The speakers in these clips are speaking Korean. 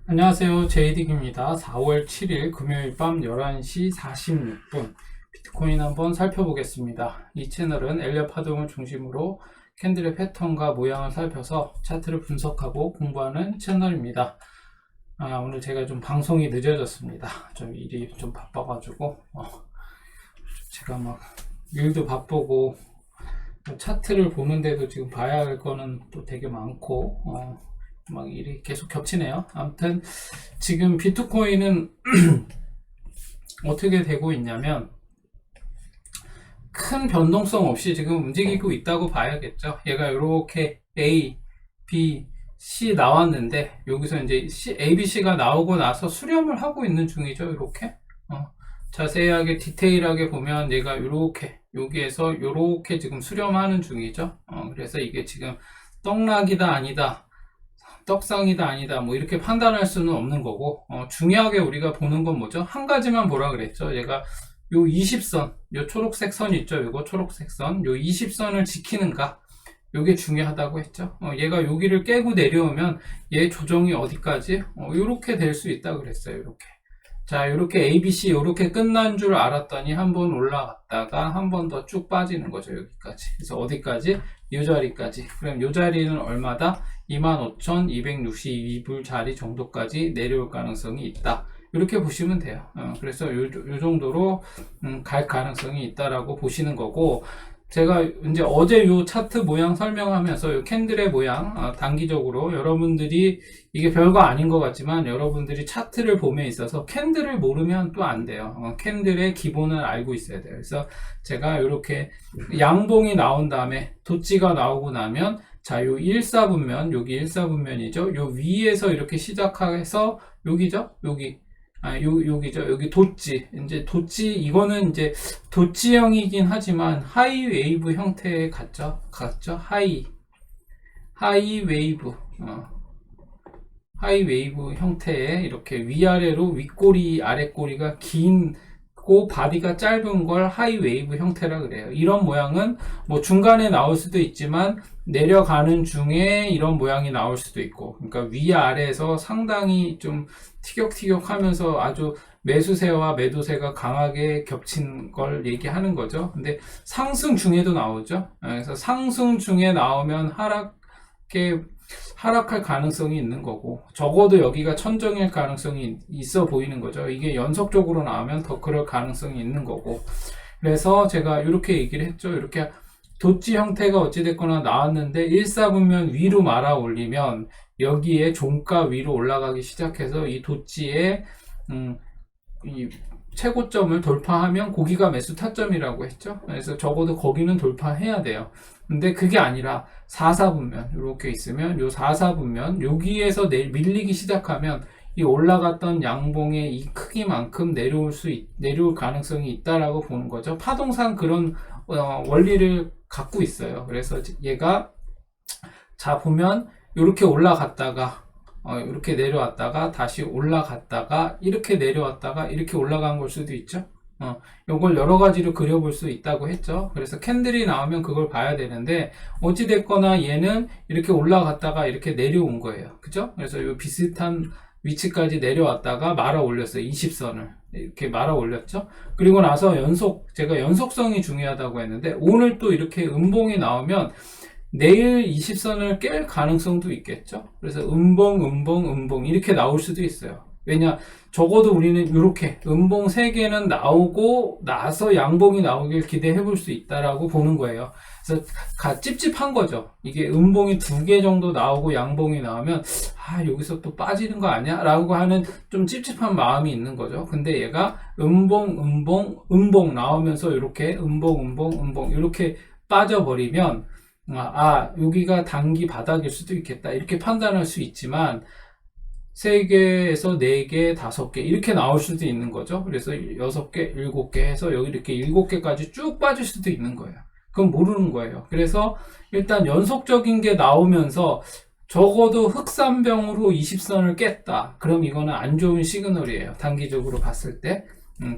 안녕하세요. 제이딕입니다. 4월 7일 금요일 밤 11시 46분 비트코인 한번 살펴보겠습니다. 이 채널은 엘리엇 파동을 중심으로 캔들의 패턴과 모양을 살펴서 차트를 분석하고 공부하는 채널입니다. 오늘 제가 좀 방송이 늦어졌습니다. 좀 일이 좀 바빠가지고 제가 막 일도 바쁘고 차트를 보는데도 지금 봐야 할 거는 또 되게 많고 막 일이 계속 겹치네요. 아무튼 지금 비트코인은 어떻게 되고 있냐면 큰 변동성 없이 지금 움직이고 있다고 봐야겠죠. 얘가 이렇게 A, B, C 나왔는데 여기서 이제 A, B, C가 나오고 나서 수렴을 하고 있는 중이죠. 이렇게 자세하게 디테일하게 보면 얘가 이렇게 여기에서 이렇게 지금 수렴하는 중이죠. 그래서 이게 지금 떡락이다 아니다, 떡상이다 아니다 뭐 이렇게 판단할 수는 없는 거고, 중요하게 우리가 보는 건 뭐죠? 한 가지만 보라 그랬죠. 얘가 요 20선, 요 초록색 선 있죠. 요거 초록색 선, 요 20선을 지키는가, 요게 중요하다고 했죠. 얘가 여기를 깨고 내려오면 얘 조정이 어디까지? 요렇게 될 수 있다 그랬어요. 요렇게. 자, 요렇게 ABC 요렇게 끝난 줄 알았더니 한번 올라갔다가 한 번 더 쭉 빠지는 거죠. 여기까지. 그래서 어디까지? 요 자리까지. 그럼 요 자리는 얼마다? 25,262불 자리 정도까지 내려올 가능성이 있다. 이렇게 보시면 돼요. 그래서 요 정도로 갈 가능성이 있다라고 보시는 거고, 제가 이제 어제 요 차트 모양 설명하면서 요 캔들의 모양, 단기적으로 여러분들이 이게 별거 아닌 것 같지만 여러분들이 차트를 봄에 있어서 캔들을 모르면 또 안 돼요. 캔들의 기본을 알고 있어야 돼요. 그래서 제가 이렇게 양봉이 나온 다음에 도치가 나오고 나면, 자, 요 1사분면, 여기 1사분면이죠. 요 위에서 이렇게 시작해서 여기죠. 여기죠. 여기 도치. 이제 도치, 이거는 이제 도치형이긴 하지만 하이 웨이브 형태에 같죠. 하이 웨이브. 하이 웨이브 형태의 이렇게 위아래로 윗꼬리, 아랫꼬리가 긴고 바디가 짧은 걸 하이 웨이브 형태라 그래요. 이런 모양은 뭐 중간에 나올 수도 있지만 내려가는 중에 이런 모양이 나올 수도 있고, 그러니까 위아래에서 상당히 좀 티격티격 하면서 아주 매수세와 매도세가 강하게 겹친 걸 얘기하는 거죠. 근데 상승 중에도 나오죠. 그래서 상승 중에 나오면 하락할 가능성이 있는 거고, 적어도 여기가 천정일 가능성이 있어 보이는 거죠. 이게 연속적으로 나오면 더 그럴 가능성이 있는 거고, 그래서 제가 이렇게 얘기를 했죠. 이렇게 도치 형태가 어찌됐거나 나왔는데 1사분면 위로 말아 올리면 여기에 종가 위로 올라가기 시작해서 이 도치의 이 최고점을 돌파하면 거기가 매수 타점이라고 했죠. 그래서 적어도 거기는 돌파해야 돼요. 근데 그게 아니라 4사분면 이렇게 있으면 요 4사분면 여기에서 밀리기 시작하면 이 올라갔던 양봉의 이 크기만큼 내려올 가능성이 있다라고 보는 거죠. 파동상 그런 원리를 갖고 있어요. 그래서 얘가, 자, 보면 이렇게 올라갔다가 이렇게 내려왔다가 다시 올라갔다가 이렇게 내려왔다가 이렇게 올라간 걸 수도 있죠. 요걸 여러 가지로 그려볼 수 있다고 했죠. 그래서 캔들이 나오면 그걸 봐야 되는데, 어찌됐거나 얘는 이렇게 올라갔다가 이렇게 내려온 거예요. 그죠? 그래서 요 비슷한 위치까지 내려왔다가 말아 올렸어요. 20선을 이렇게 말아 올렸죠. 그리고 나서 제가 연속성이 중요하다고 했는데, 오늘 또 이렇게 음봉이 나오면 내일 20선을 깰 가능성도 있겠죠. 그래서 음봉 이렇게 나올 수도 있어요. 왜냐, 적어도 우리는 이렇게 음봉 3개는 나오고 나서 양봉이 나오길 기대해 볼 수 있다라고 보는 거예요. 그래서 찝찝한 거죠. 이게 음봉이 2개 정도 나오고 양봉이 나오면 여기서 또 빠지는 거 아니야? 라고 하는 좀 찝찝한 마음이 있는 거죠. 근데 얘가 음봉 나오면서 이렇게 음봉 이렇게 빠져버리면 여기가 단기 바닥일 수도 있겠다, 이렇게 판단할 수 있지만 3개에서 4개, 5개 이렇게 나올 수도 있는 거죠. 그래서 6개, 7개 해서 여기 이렇게 7개까지 쭉 빠질 수도 있는 거예요. 그건 모르는 거예요. 그래서 일단 연속적인 게 나오면서 적어도 흑산병으로 20선을 깼다. 그럼 이거는 안 좋은 시그널이에요. 단기적으로 봤을 때.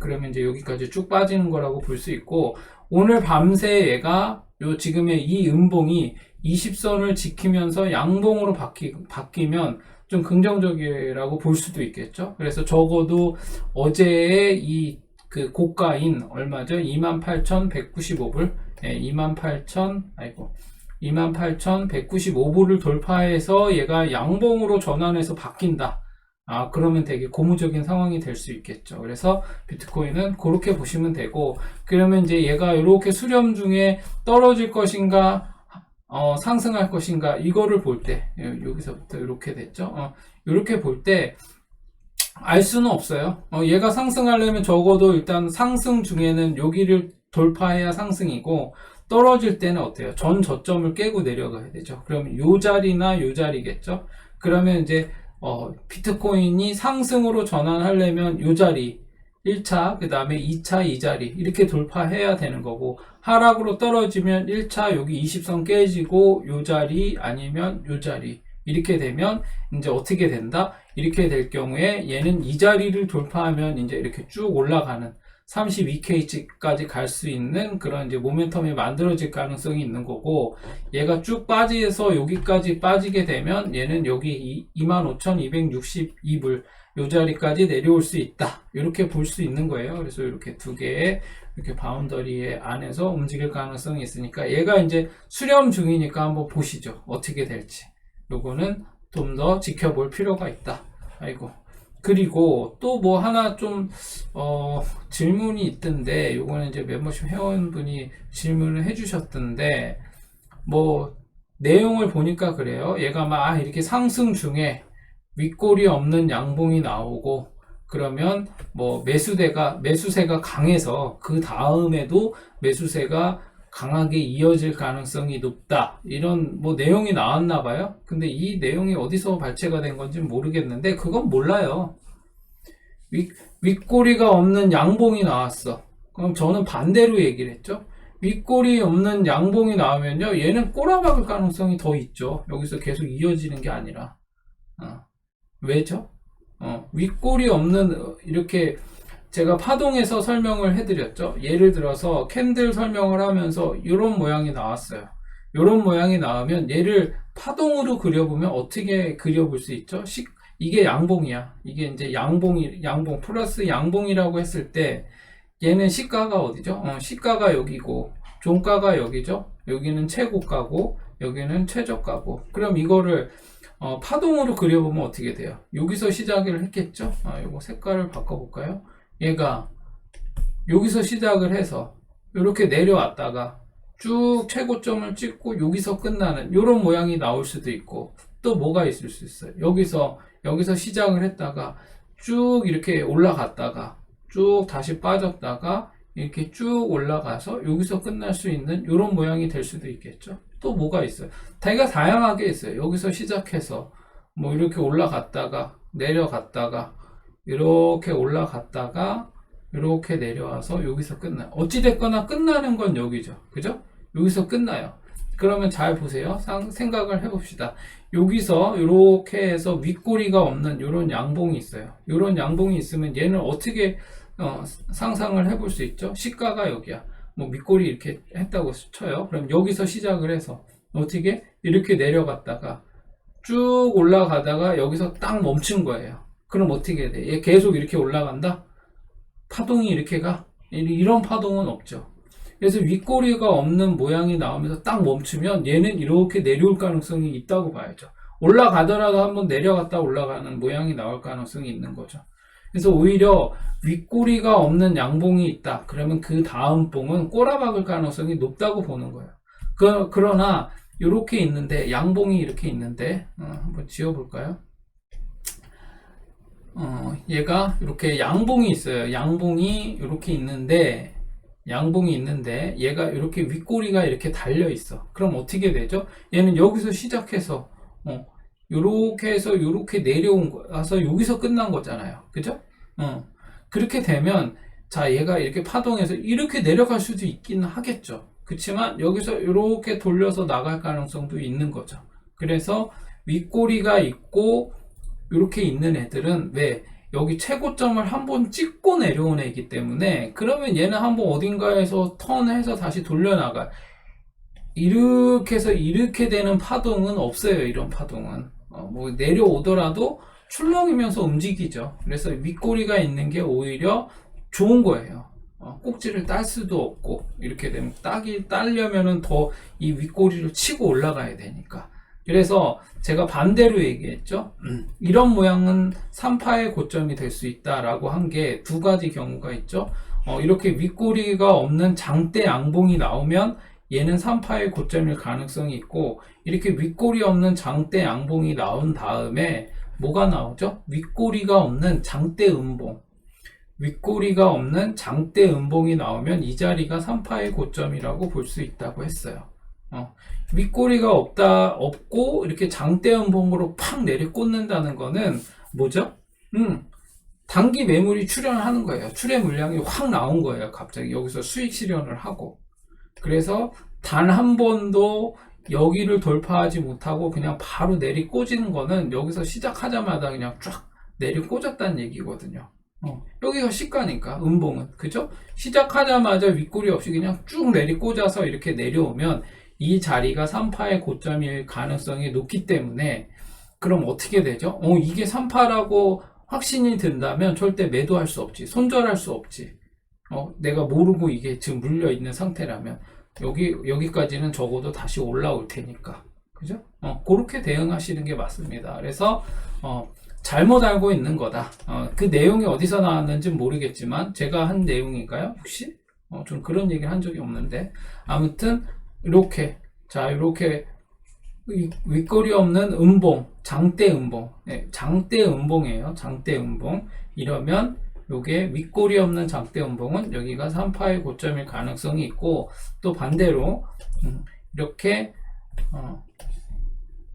그러면 이제 여기까지 쭉 빠지는 거라고 볼 수 있고, 오늘 밤새 얘가 지금의 이 음봉이 20선을 지키면서 양봉으로 바뀌면 좀 긍정적이라고 볼 수도 있겠죠. 그래서 적어도 어제의 이 그 고가인 얼마죠? 28,195불. 28,195불을 돌파해서 얘가 양봉으로 전환해서 바뀐다. 그러면 되게 고무적인 상황이 될 수 있겠죠. 그래서 비트코인은 그렇게 보시면 되고, 그러면 이제 얘가 이렇게 수렴 중에 떨어질 것인가, 상승할 것인가, 이거를 볼 때, 여기서부터 이렇게 됐죠. 이렇게 볼 때, 알 수는 없어요. 얘가 상승하려면 적어도 일단 상승 중에는 여기를 돌파해야 상승이고, 떨어질 때는 어때요? 전 저점을 깨고 내려가야 되죠. 그러면 요 자리나 요 자리겠죠. 그러면 이제 비트코인이 상승으로 전환하려면 요 자리 1차, 그 다음에 2차 이 자리 이렇게 돌파해야 되는 거고, 하락으로 떨어지면 1차 여기 20선 깨지고 요 자리 아니면 요 자리 이렇게 되면 이제 어떻게 된다? 이렇게 될 경우에 얘는 이 자리를 돌파하면 이제 이렇게 쭉 올라가는 32K까지 갈 수 있는 그런 이제 모멘텀이 만들어질 가능성이 있는 거고, 얘가 쭉 빠지서 여기까지 빠지게 되면 얘는 여기 25,262불 요 자리까지 내려올 수 있다. 이렇게 볼 수 있는 거예요. 그래서 이렇게 두 개의 이렇게 바운더리 안에서 움직일 가능성이 있으니까 얘가 이제 수렴 중이니까 한번 보시죠. 어떻게 될지. 요거는 좀 더 지켜볼 필요가 있다. 아이고. 그리고 또 뭐 하나 좀 질문이 있던데, 요거는 이제 멤버십 회원분이 질문을 해주셨던데, 뭐 내용을 보니까 그래요. 얘가 막 이렇게 상승 중에 윗골이 없는 양봉이 나오고, 그러면 뭐 매수세가 강해서 그 다음에도 매수세가 강하게 이어질 가능성이 높다, 이런 뭐 내용이 나왔나 봐요. 근데 이 내용이 어디서 발췌가 된 건지 모르겠는데, 그건 몰라요. 윗꼬리가 없는 양봉이 나왔어. 그럼 저는 반대로 얘기를 했죠. 윗꼬리 없는 양봉이 나오면요, 얘는 꼬라박을 가능성이 더 있죠. 여기서 계속 이어지는 게 아니라. 왜죠? 윗꼬리 없는, 이렇게 제가 파동에서 설명을 해드렸죠. 예를 들어서 캔들 설명을 하면서 이런 모양이 나왔어요. 이런 모양이 나오면 얘를 파동으로 그려보면 어떻게 그려볼 수 있죠? 이게 양봉이야. 이게 이제 양봉 플러스 양봉이라고 했을 때 얘는 시가가 어디죠? 시가가 여기고 종가가 여기죠. 여기는 최고가고 여기는 최저가고. 그럼 이거를 파동으로 그려보면 어떻게 돼요? 여기서 시작을 했겠죠? 이거 색깔을 바꿔볼까요? 얘가 여기서 시작을 해서 이렇게 내려왔다가 쭉 최고점을 찍고 여기서 끝나는 이런 모양이 나올 수도 있고, 또 뭐가 있을 수 있어요. 여기서 시작을 했다가 쭉 이렇게 올라갔다가 쭉 다시 빠졌다가 이렇게 쭉 올라가서 여기서 끝날 수 있는 이런 모양이 될 수도 있겠죠. 또 뭐가 있어요. 되게 다양하게 있어요. 여기서 시작해서 뭐 이렇게 올라갔다가 내려갔다가 이렇게 올라갔다가 이렇게 내려와서 여기서 끝나요. 어찌됐거나 끝나는 건 여기죠. 그죠? 여기서 끝나요. 그러면 잘 보세요. 생각을 해봅시다. 여기서 이렇게 해서 윗꼬리가 없는 이런 양봉이 있어요. 이런 양봉이 있으면 얘는 어떻게 상상을 해볼 수 있죠? 시가가 여기야. 뭐 윗꼬리 이렇게 했다고 쳐요. 그럼 여기서 시작을 해서 어떻게 이렇게 내려갔다가 쭉 올라가다가 여기서 딱 멈춘 거예요. 그럼 어떻게 돼? 얘 계속 이렇게 올라간다? 파동이 이렇게 가? 이런 파동은 없죠. 그래서 윗꼬리가 없는 모양이 나오면서 딱 멈추면 얘는 이렇게 내려올 가능성이 있다고 봐야죠. 올라가더라도 한번 내려갔다 올라가는 모양이 나올 가능성이 있는 거죠. 그래서 오히려 윗꼬리가 없는 양봉이 있다. 그러면 그 다음 봉은 꼬라박을 가능성이 높다고 보는 거예요. 그러나 이렇게 있는데, 양봉이 이렇게 있는데, 한번 지워볼까요? 얘가 이렇게 양봉이 있어요. 양봉이 이렇게 있는데, 얘가 이렇게 윗꼬리가 이렇게 달려 있어. 그럼 어떻게 되죠? 얘는 여기서 시작해서 이렇게 해서 이렇게 내려온 거라서 여기서 끝난 거잖아요. 그죠? 그렇게 되면 자, 얘가 이렇게 파동해서 이렇게 내려갈 수도 있긴 하겠죠. 그렇지만 여기서 이렇게 돌려서 나갈 가능성도 있는 거죠. 그래서 윗꼬리가 있고 이렇게 있는 애들은 왜? 여기 최고점을 한번 찍고 내려온 애이기 때문에, 그러면 얘는 한번 어딘가에서 턴해서 다시 돌려나가. 이렇게 해서 이렇게 되는 파동은 없어요. 이런 파동은. 뭐 내려오더라도 출렁이면서 움직이죠. 그래서 윗꼬리가 있는 게 오히려 좋은 거예요. 꼭지를 딸 수도 없고, 이렇게 되면 따려면은 더 이 윗꼬리를 치고 올라가야 되니까. 그래서 제가 반대로 얘기했죠. 이런 모양은 3파의 고점이 될 수 있다라고 한 게 두 가지 경우가 있죠. 이렇게 윗꼬리가 없는 장대 양봉이 나오면 얘는 3파의 고점일 가능성이 있고, 이렇게 윗꼬리 없는 장대 양봉이 나온 다음에 뭐가 나오죠? 윗꼬리가 없는 장대 음봉. 윗꼬리가 없는 장대 음봉이 나오면 이 자리가 3파의 고점이라고 볼 수 있다고 했어요. 윗꼬리가 없고 이렇게 장대 음봉으로 팍 내려 꽂는다는 거는 뭐죠? 단기 매물이 출현하는 거예요. 출현 물량이 확 나온 거예요. 갑자기 여기서 수익 실현을 하고. 그래서 단 한 번도 여기를 돌파하지 못하고 그냥 바로 내리 꽂이는 거는 여기서 시작하자마자 그냥 쫙 내리 꽂았다는 얘기거든요. 여기가 시가니까 음봉은, 그죠? 시작하자마자 윗꼬리 없이 그냥 쭉 내리 꽂아서 이렇게 내려오면 이 자리가 3파의 고점일 가능성이 높기 때문에, 그럼 어떻게 되죠? 이게 3파라고 확신이 든다면 절대 매도할 수 없지, 손절할 수 없지. 내가 모르고 이게 지금 물려 있는 상태라면 여기까지는 적어도 다시 올라올 테니까, 그죠? 그렇게 대응하시는 게 맞습니다. 그래서 잘못 알고 있는 거다. 그 내용이 어디서 나왔는지 모르겠지만 제가 한 내용인가요? 혹시? 좀 그런 얘기를 한 적이 없는데, 아무튼 이렇게 윗꼬리 없는 음봉, 장대 음봉, 네, 장대 음봉이에요. 장대 음봉. 이러면 요게 윗꼬리 없는 장대 음봉은 여기가 3파의 고점일 가능성이 있고, 또 반대로 이렇게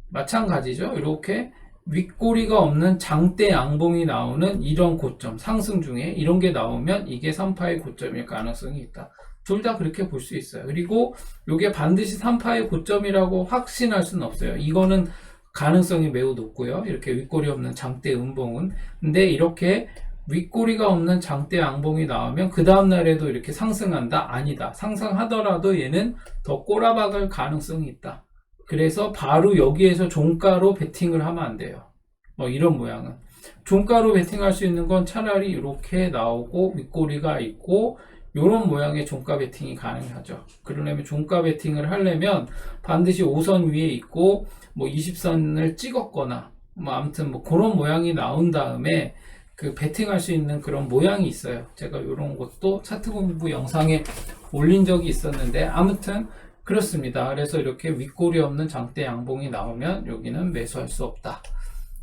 마찬가지죠. 이렇게 윗꼬리가 없는 장대 양봉이 나오는 이런 고점, 상승 중에 이런 게 나오면 이게 3파의 고점일 가능성이 있다. 둘 다 그렇게 볼 수 있어요. 그리고 이게 반드시 3파의 고점이라고 확신할 수는 없어요. 이거는 가능성이 매우 높고요. 이렇게 윗꼬리 없는 장대 음봉은. 근데 이렇게 윗꼬리가 없는 장대 양봉이 나오면 그 다음날에도 이렇게 상승한다? 아니다. 상승하더라도 얘는 더 꼬라박을 가능성이 있다. 그래서 바로 여기에서 종가로 베팅을 하면 안 돼요. 이런 모양은. 종가로 베팅할 수 있는 건 차라리 이렇게 나오고 윗꼬리가 있고 이런 모양의 종가 베팅이 가능하죠. 그러려면 종가 베팅을 하려면 반드시 5선 위에 있고 뭐 20선을 찍었거나 아무튼 뭐 그런 모양이 나온 다음에 그 베팅할 수 있는 그런 모양이 있어요. 제가 이런 것도 차트 공부 영상에 올린 적이 있었는데, 아무튼 그렇습니다. 그래서 이렇게 윗꼬리 없는 장대 양봉이 나오면 여기는 매수할 수 없다.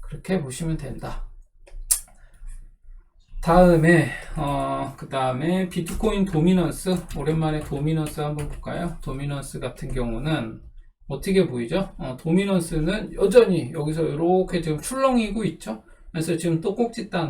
그렇게 보시면 된다. 다음에 그 다음에 비트코인 도미넌스, 오랜만에 도미넌스 한번 볼까요? 도미넌스 같은 경우는 어떻게 보이죠? 도미넌스는 여전히 여기서 이렇게 지금 출렁이고 있죠. 그래서 지금 또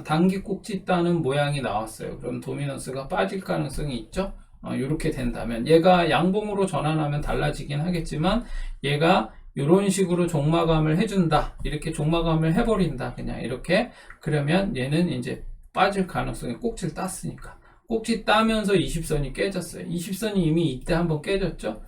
단기 꼭지 따는 모양이 나왔어요. 그럼 도미넌스가 빠질 가능성이 있죠. 이렇게 된다면 얘가 양봉으로 전환하면 달라지긴 하겠지만, 얘가 이런 식으로 종마감을 해준다, 이렇게 종마감을 해버린다, 그냥 이렇게, 그러면 얘는 이제 빠질 가능성이, 꼭지를 땄으니까 꼭지 따면서 20선이 깨졌어요. 20선이 이미 이때 한번 깨졌죠.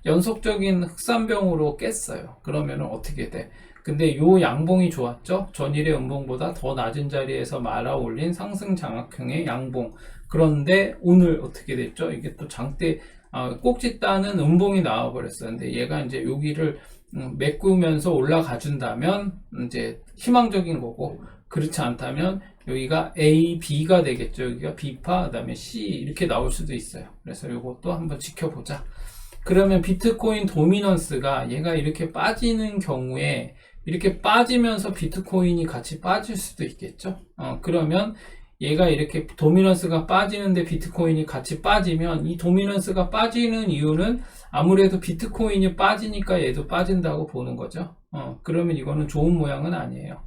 연속적인 흑산병으로 깼어요. 그러면 어떻게 돼? 근데 요 양봉이 좋았죠. 전일의 음봉보다 더 낮은 자리에서 말아 올린 상승 장악형의 양봉. 그런데 오늘 어떻게 됐죠? 이게 또 장대 꼭지 따는 음봉이 나와 버렸어요. 근데 얘가 이제 여기를 메꾸면서 올라가 준다면 이제 희망적인 거고, 그렇지 않다면 여기가 A, B가 되겠죠. 여기가 B파, 그 다음에 C 이렇게 나올 수도 있어요. 그래서 이것도 한번 지켜보자. 그러면 비트코인 도미넌스가 얘가 이렇게 빠지는 경우에, 이렇게 빠지면서 비트코인이 같이 빠질 수도 있겠죠. 그러면 얘가 이렇게 도미넌스가 빠지는데 비트코인이 같이 빠지면, 이 도미넌스가 빠지는 이유는 아무래도 비트코인이 빠지니까 얘도 빠진다고 보는 거죠. 그러면 이거는 좋은 모양은 아니에요.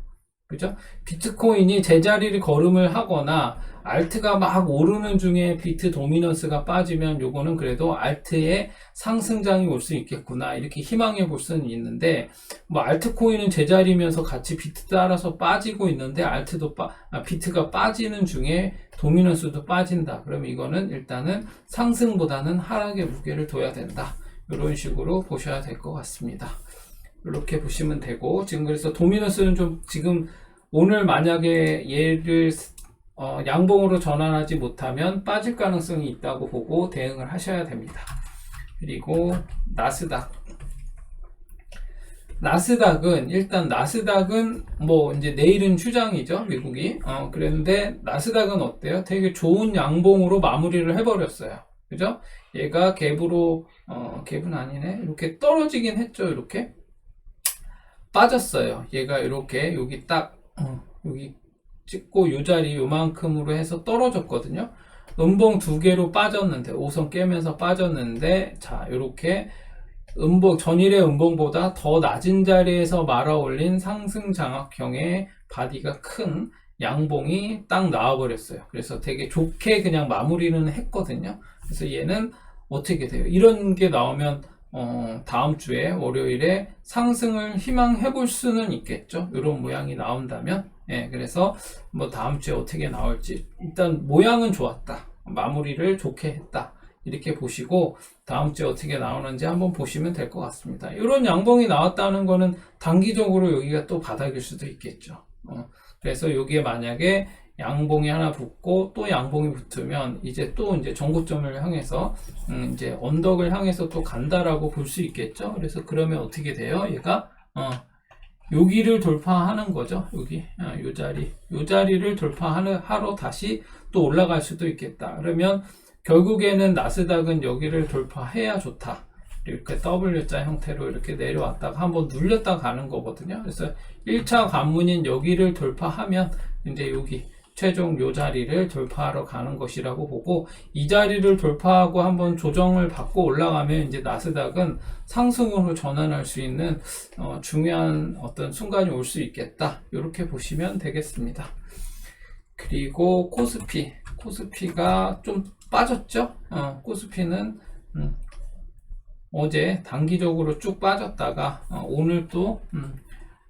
그죠? 비트코인이 제자리를 걸음을 하거나 알트가 막 오르는 중에 비트 도미넌스가 빠지면 요거는 그래도 알트의 상승장이 올 수 있겠구나, 이렇게 희망해 볼 수는 있는데, 뭐 알트코인은 제자리면서 같이 비트 따라서 빠지고 있는데 비트가 빠지는 중에 도미넌스도 빠진다. 그러면 이거는 일단은 상승보다는 하락의 무게를 둬야 된다. 이런 식으로 보셔야 될 것 같습니다. 이렇게 보시면 되고, 지금 그래서 도미너스는 좀 지금 오늘 만약에 얘를 양봉으로 전환하지 못하면 빠질 가능성이 있다고 보고 대응을 하셔야 됩니다. 그리고 나스닥은 일단 나스닥은 뭐 이제 내일은 휴장이죠, 미국이. 그랬는데 나스닥은 어때요? 되게 좋은 양봉으로 마무리를 해버렸어요. 그죠? 얘가 갭은 아니네. 이렇게 떨어지긴 했죠. 이렇게 빠졌어요. 얘가 이렇게 여기 딱 여기 찍고 요 자리 요만큼으로 해서 떨어졌거든요. 음봉 두 개로 빠졌는데 5선 깨면서 빠졌는데, 자 이렇게 전일의 음봉보다 더 낮은 자리에서 말아 올린 상승 장악형의 바디가 큰 양봉이 딱 나와버렸어요. 그래서 되게 좋게 그냥 마무리는 했거든요. 그래서 얘는 어떻게 돼요? 이런 게 나오면 다음 주에 월요일에 상승을 희망해 볼 수는 있겠죠. 이런 모양이 나온다면. 예, 그래서 뭐 다음 주에 어떻게 나올지 일단 모양은 좋았다. 마무리를 좋게 했다. 이렇게 보시고 다음 주에 어떻게 나오는지 한번 보시면 될 것 같습니다. 이런 양봉이 나왔다는 거는 단기적으로 여기가 또 바닥일 수도 있겠죠. 그래서 여기에 만약에 양봉이 하나 붙고 또 양봉이 붙으면 이제 전고점을 향해서 이제 언덕을 향해서 또 간다라고 볼 수 있겠죠. 그래서 그러면 어떻게 돼요? 얘가 여기를 돌파하는 거죠. 여기 요 자리를 돌파하러 다시 또 올라갈 수도 있겠다. 그러면 결국에는 나스닥은 여기를 돌파해야 좋다. 이렇게 W자 형태로 이렇게 내려왔다가 한번 눌렸다 가는 거거든요. 그래서 1차 관문인 여기를 돌파하면 이제 여기 최종 요 자리를 돌파하러 가는 것이라고 보고, 이 자리를 돌파하고 한번 조정을 받고 올라가면 이제 나스닥은 상승으로 전환할 수 있는 중요한 어떤 순간이 올 수 있겠다. 이렇게 보시면 되겠습니다. 그리고 코스피가 좀 빠졌죠. 코스피는 어제 단기적으로 쭉 빠졌다가 오늘 또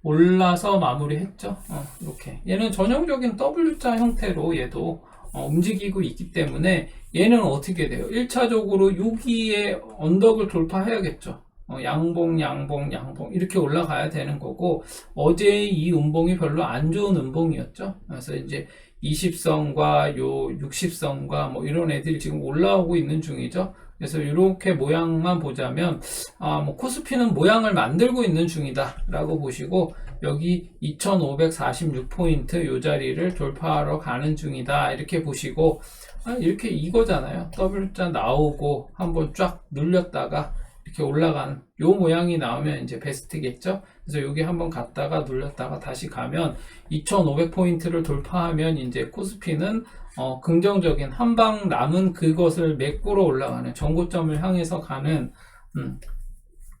올라서 마무리했죠. 이렇게 얘는 전형적인 W자 형태로 얘도 움직이고 있기 때문에 얘는 어떻게 돼요? 1차적으로 여기에 언덕을 돌파해야겠죠. 양봉 이렇게 올라가야 되는 거고, 어제의 이 음봉이 별로 안 좋은 음봉이었죠. 그래서 이제 20선과 요 60선과 뭐 이런 애들이 지금 올라오고 있는 중이죠. 그래서 이렇게 모양만 보자면 뭐 코스피는 모양을 만들고 있는 중이다 라고 보시고, 여기 2546포인트 요 자리를 돌파하러 가는 중이다 이렇게 보시고, 이렇게 이거잖아요. W자 나오고 한번 쫙 눌렸다가 이렇게 올라가는 요 모양이 나오면 이제 베스트겠죠. 그래서 여기 한번 갔다가 눌렸다가 다시 가면 2500포인트를 돌파하면 이제 코스피는 긍정적인 한방 남은 그것을 메꾸러 올라가는 전고점을 향해서 가는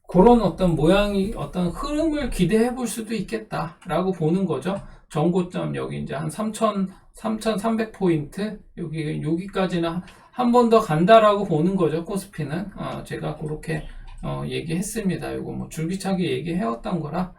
그런 어떤 모양이, 어떤 흐름을 기대해 볼 수도 있겠다 라고 보는 거죠. 전고점 여기 이제 한 3300포인트 여기까지는 한 번 더 간다라고 보는 거죠. 코스피는 제가 그렇게 얘기했습니다. 이거 뭐 줄기차게 얘기해왔던 거라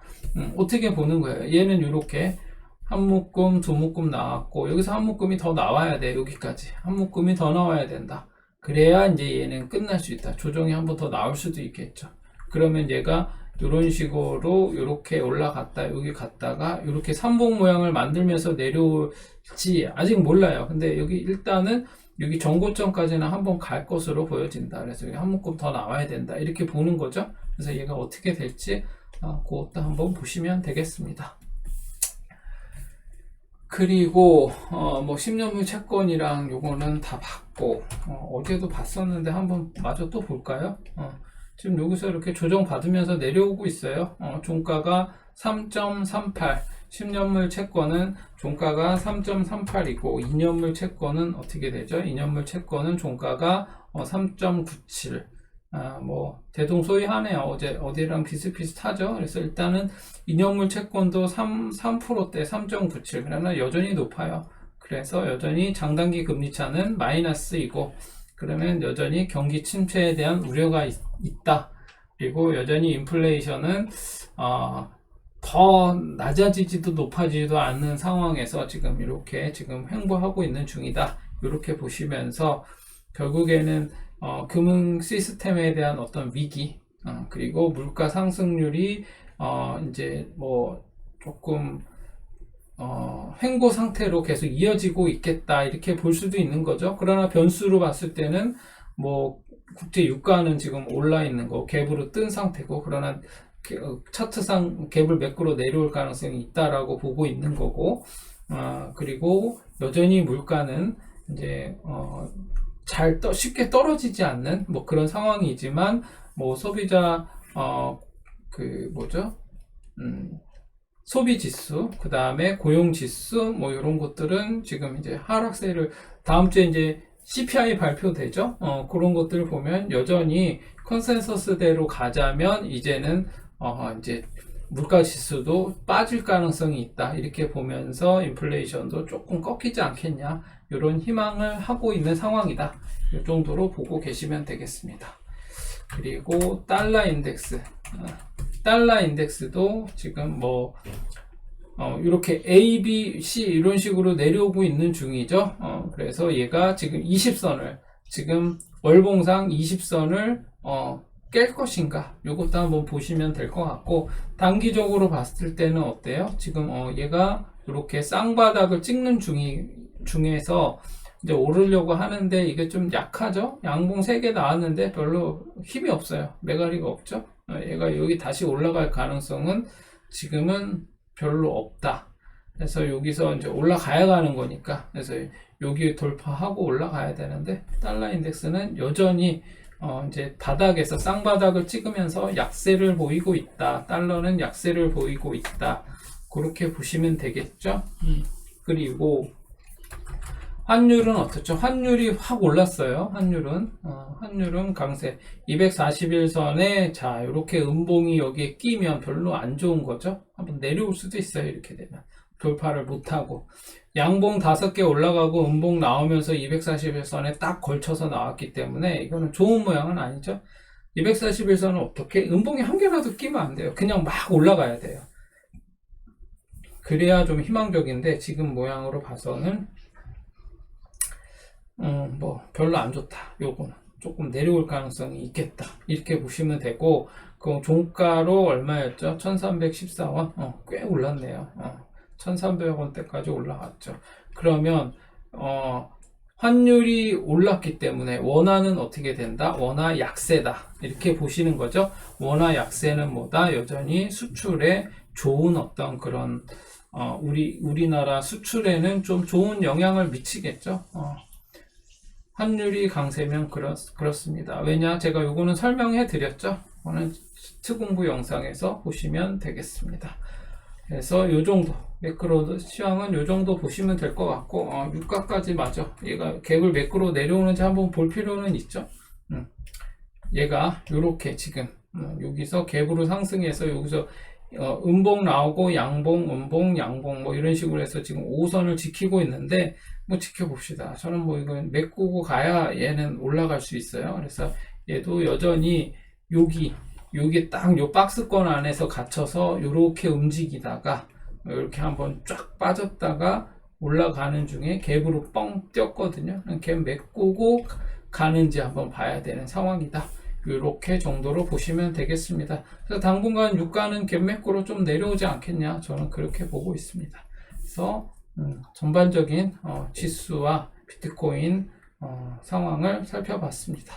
어떻게 보는 거예요. 얘는 이렇게 한 묶음, 두 묶음 나왔고, 여기서 한 묶음이 더 나와야 돼. 여기까지 한 묶음이 더 나와야 된다. 그래야 이제 얘는 끝날 수 있다. 조정이 한 번 더 나올 수도 있겠죠. 그러면 얘가 이런 식으로 이렇게 올라갔다 여기 갔다가 이렇게 삼봉 모양을 만들면서 내려올지 아직 몰라요. 근데 여기 일단은 여기 전고점까지는 한번 갈 것으로 보여진다. 그래서 여기 한 묶음 더 나와야 된다. 이렇게 보는 거죠. 그래서 얘가 어떻게 될지 그것도 한번 보시면 되겠습니다. 그리고 뭐 10년물 채권이랑 요거는 다 봤고, 어제도 봤었는데 한번 마저 또 볼까요? 지금 여기서 이렇게 조정 받으면서 내려오고 있어요. 종가가 3.38, 10년물 채권은 종가가 3.38이고 2년물 채권은 어떻게 되죠? 2년물 채권은 종가가 3.97. 뭐 대동소이하네요. 어제랑 비슷비슷하죠. 그래서 일단은 2년물 채권도 3%대 3.97. 그러나 여전히 높아요. 그래서 여전히 장단기 금리 차는 마이너스이고, 그러면 여전히 경기 침체에 대한 우려가 있다. 그리고 여전히 인플레이션은 더 낮아지지도 높아지지도 않는 상황에서 지금 이렇게 지금 횡보하고 있는 중이다. 이렇게 보시면서 결국에는 금융 시스템에 대한 어떤 위기, 그리고 물가 상승률이 이제 뭐 조금 횡보 상태로 계속 이어지고 있겠다 이렇게 볼 수도 있는 거죠. 그러나 변수로 봤을 때는 뭐 국제 유가는 지금 올라 있는 거 갭으로 뜬 상태고, 그러나 차트상 갭을 매꾸로 내려올 가능성이 있다라고 보고 있는 거고, 그리고 여전히 물가는 이제 쉽게 떨어지지 않는 뭐 그런 상황이지만, 뭐 소비자 그 뭐죠? 소비 지수, 그 다음에 고용 지수, 뭐 이런 것들은 지금 이제 하락세를, 다음 주에 이제 CPI 발표되죠? 그런 것들을 보면 여전히 컨센서스대로 가자면 이제는 이제 물가 지수도 빠질 가능성이 있다 이렇게 보면서 인플레이션도 조금 꺾이지 않겠냐 이런 희망을 하고 있는 상황이다. 이 정도로 보고 계시면 되겠습니다. 그리고 달러 인덱스, 달러 인덱스도 지금 뭐 이렇게 A, B, C 이런 식으로 내려오고 있는 중이죠. 그래서 얘가 지금 20선을, 지금 월봉상 20선을 깰 것인가, 이것도 한번 보시면 될 것 같고, 단기적으로 봤을 때는 어때요? 지금 얘가 이렇게 쌍바닥을 찍는 중에서 이제 오르려고 하는데 이게 좀 약하죠. 양봉 3개 나왔는데 별로 힘이 없어요. 매가리가 없죠. 얘가 여기 다시 올라갈 가능성은 지금은 별로 없다. 그래서 여기서 이제 올라가야 가는 거니까, 그래서 여기 돌파하고 올라가야 되는데, 달러 인덱스는 여전히 이제 바닥에서 쌍바닥을 찍으면서 약세를 보이고 있다. 달러는 약세를 보이고 있다. 그렇게 보시면 되겠죠. 그리고 환율은 어떻죠? 환율이 확 올랐어요. 환율은 강세. 241선에, 자, 이렇게 음봉이 여기에 끼면 별로 안 좋은 거죠? 한번 내려올 수도 있어요. 이렇게 되면. 돌파를 못하고. 양봉 5개 올라가고 음봉 나오면서 241선에 딱 걸쳐서 나왔기 때문에 이거는 좋은 모양은 아니죠? 241선은 어떻게? 음봉이 한 개라도 끼면 안 돼요. 그냥 막 올라가야 돼요. 그래야 좀 희망적인데, 지금 모양으로 봐서는 뭐 별로 안 좋다. 요거는 조금 내려올 가능성이 있겠다 이렇게 보시면 되고, 그 종가로 얼마였죠? 1314원. 꽤 올랐네요. 1300원대까지 올라갔죠. 그러면 환율이 올랐기 때문에 원화는 어떻게 된다? 원화 약세다 이렇게 보시는 거죠. 원화 약세는 뭐다? 여전히 수출에 좋은 어떤 그런 우리나라 수출에는 좀 좋은 영향을 미치겠죠. 환율이 강세면 그렇습니다. 왜냐? 제가 요거는 설명해 드렸죠. 이거는 특공부 영상에서 보시면 되겠습니다. 그래서 요 정도, 매크로 시황은 요 정도 보시면 될 것 같고, 유가까지 맞아. 얘가 갭을 매크로 내려오는지 한번 볼 필요는 있죠. 얘가 요렇게 지금 여기서 갭으로 상승해서 여기서 음봉 나오고 양봉, 음봉, 양봉 뭐 이런 식으로 해서 지금 5선을 지키고 있는데, 뭐 지켜봅시다. 저는 뭐 이건 메꾸고 가야 얘는 올라갈 수 있어요. 그래서 얘도 여전히 여기 딱 요 박스권 안에서 갇혀서 이렇게 움직이다가 이렇게 한번 쫙 빠졌다가 올라가는 중에 갭으로 뻥 뛰었거든요. 갭 메꾸고 가는지 한번 봐야 되는 상황이다. 이렇게 정도로 보시면 되겠습니다. 그래서 당분간 유가는 갭 메꾸로 좀 내려오지 않겠냐, 저는 그렇게 보고 있습니다. 그래서 전반적인 지수와 비트코인 상황을 살펴봤습니다.